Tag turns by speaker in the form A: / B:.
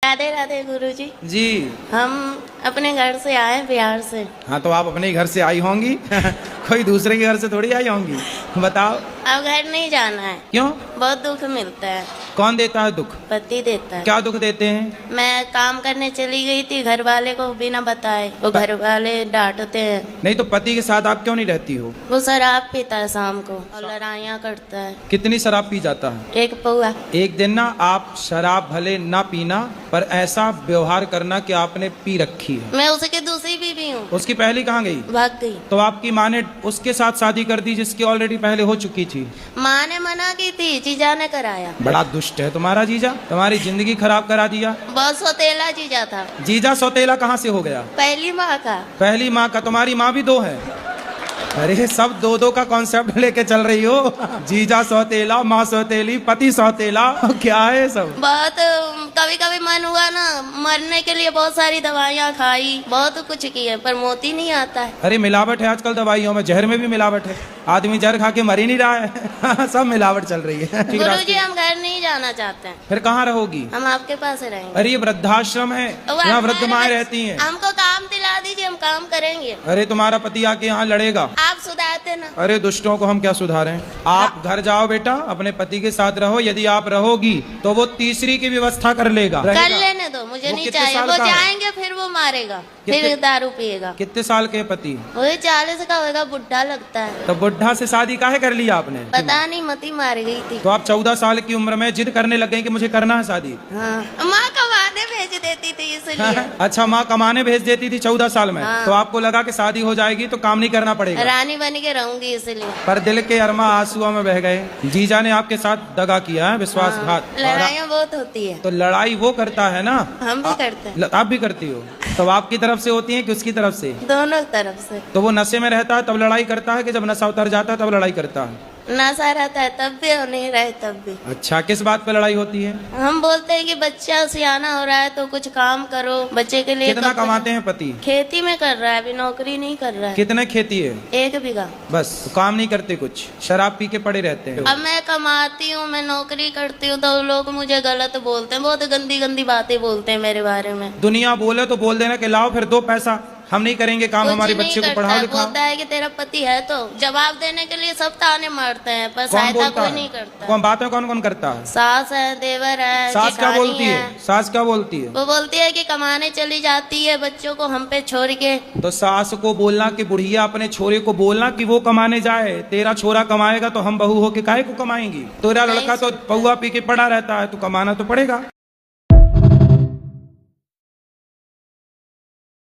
A: राधे राधे गुरुजी।
B: जी।
A: हम अपने घर से आए बिहार से।
B: हाँ, तो आप अपने घर से आई होंगी कोई दूसरे के घर से थोड़ी आई होंगी। बताओ।
A: अब घर नहीं जाना है।
B: क्यों?
A: बहुत दुख मिलता है।
B: कौन देता है दुख?
A: पति देता है।
B: क्या दुख देते हैं?
A: मैं काम करने चली गई थी, घर वाले को बिना बताए, वो घर वाले डांटते हैं।
B: नहीं तो पति के साथ आप क्यों नहीं रहती हो?
A: वो शराब पीता है शाम को और लड़ाइयाँ करता है।
B: कितनी शराब पी जाता है?
A: एक पौआ।
B: एक दिन ना आप शराब भले ना पीना, पर ऐसा व्यवहार करना कि आपने पी रखी है।
A: मैं उसकी दूसरी बीवी हूँ।
B: उसकी पहली कहाँ गई?
A: भाग गई।
B: तो आपकी माँ ने उसके साथ शादी कर दी जिसकी ऑलरेडी पहले हो चुकी थी।
A: माँ ने मना की थी, जीजा ने कराया।
B: बड़ा दुष्ट है तुम्हारा जीजा, तुम्हारी जिंदगी खराब करा दिया।
A: बहुत सौतेला जीजा था।
B: जीजा सौतेला कहाँ से हो गया?
A: पहली माँ का।
B: पहली माँ का? तुम्हारी माँ भी दो है? अरे सब दो दो का कॉन्सेप्ट लेके चल रही हो। जीजा सौतेला, माँ सौतेली, पति सौतेला, क्या है सब?
A: बहुत कभी कभी मन हुआ ना मरने के लिए, बहुत सारी दवाइयाँ खाई, बहुत कुछ किए, पर मोती नहीं आता है।
B: अरे मिलावट है आजकल दवाइयों में, जहर में भी मिलावट है। आदमी जहर खा के मर ही नहीं रहा है सब मिलावट चल रही है।
A: गुरुजी हम घर नहीं जाना चाहते हैं।
B: फिर कहाँ रहोगी?
A: हम आपके पास रहेंगे।
B: अरे ये वृद्धाश्रम है, यहाँ वृद्ध माएं रहती हैं।
A: हमको काम दिला दीजिए, हम काम करेंगे।
B: अरे तुम्हारा पति आके यहाँ लड़ेगा।
A: आप सुधारते ना।
B: अरे दुष्टों को हम क्या सुधारें? आप घर जाओ बेटा, अपने पति के साथ रहो। यदि आप रहोगी तो वो तीसरी की व्यवस्था कर लेगा।
A: कर लेने दो, मुझे नहीं चाहिए। वो जाएंगे फिर वो मारेगा, फिर दारू पिएगा।
B: कितने साल के पति?
A: वही 40 का होगा, बुढ़ा लगता है।
B: तो बुढ़ा से शादी काहे कर लिया आपने?
A: पता नहीं, मती मार गई थी।
B: तो आप 14 साल की उम्र में जिद करने लग गए कि मुझे करना है शादी।
A: हाँ। माँ कमाने भेज देती थी इसलिए।
B: अच्छा, माँ कमाने भेज देती थी 14 साल में।
A: हाँ।
B: तो आपको लगा कि शादी हो जाएगी तो काम नहीं करना पड़ेगा।
A: रानी बन के रहूंगी इसलिए।
B: पर दिल के अरमा आंसुओं में बह गए। जीजा ने आपके साथ दगा किया है, विश्वासघात।
A: लड़ाइयाँ बहुत होती है।
B: तो लड़ाई वो करता है ना?
A: हम भी करते हैं।
B: आप भी करती हो? तो आपकी तरफ से होती है कि उसकी तरफ से?
A: दोनों तरफ से।
B: तो वो नशे में रहता है तब लड़ाई करता है कि जब नशा उतर जाता है तब लड़ाई करता है?
A: नशा रहता है तब भी और नहीं रहे तब भी।
B: अच्छा, किस बात पे लड़ाई होती है?
A: हम बोलते हैं कि बच्चा सियाना हो रहा है तो कुछ काम करो, बच्चे के लिए।
B: कितना कमाते हैं पति?
A: खेती में कर रहा है, अभी नौकरी नहीं कर रहा है।
B: कितने खेती है?
A: 1 बीघा।
B: बस? तो काम नहीं करते कुछ, शराब पी के पड़े रहते हैं।
A: अब मैं कमाती हूँ, मैं नौकरी करती हूँ, तो लोग मुझे गलत बोलते हैं, बहुत गंदी गंदी बातें बोलते हैं मेरे बारे में।
B: दुनिया बोले तो बोल देना कि लाओ फिर 2 पैसा, हम नहीं करेंगे काम, हमारे बच्चे को पढ़ाओ लिखाओ।
A: बोलता है कि तेरा पति है, तो जवाब देने के लिए सब ताने मारते हैं, पर
B: कौन
A: सहायता
B: बोलता
A: कोई
B: है?
A: नहीं करता।
B: कौन बातें कौन कौन करता है?
A: सास है, देवर है,
B: सास क्या
A: जेठानी
B: बोलती है? सास क्या बोलती है?
A: वो बोलती है कि कमाने चली जाती है बच्चों को हम पे छोड़ के।
B: तो सास को बोलना कि बुढ़िया अपने छोरे को बोलना कि वो कमाने जाए, तेरा छोरा कमाएगा तो हम बहू होके काहे को कमाएंगी? तेरा लड़का तो पौआ पी के पड़ा रहता है, तो कमाना तो पड़ेगा।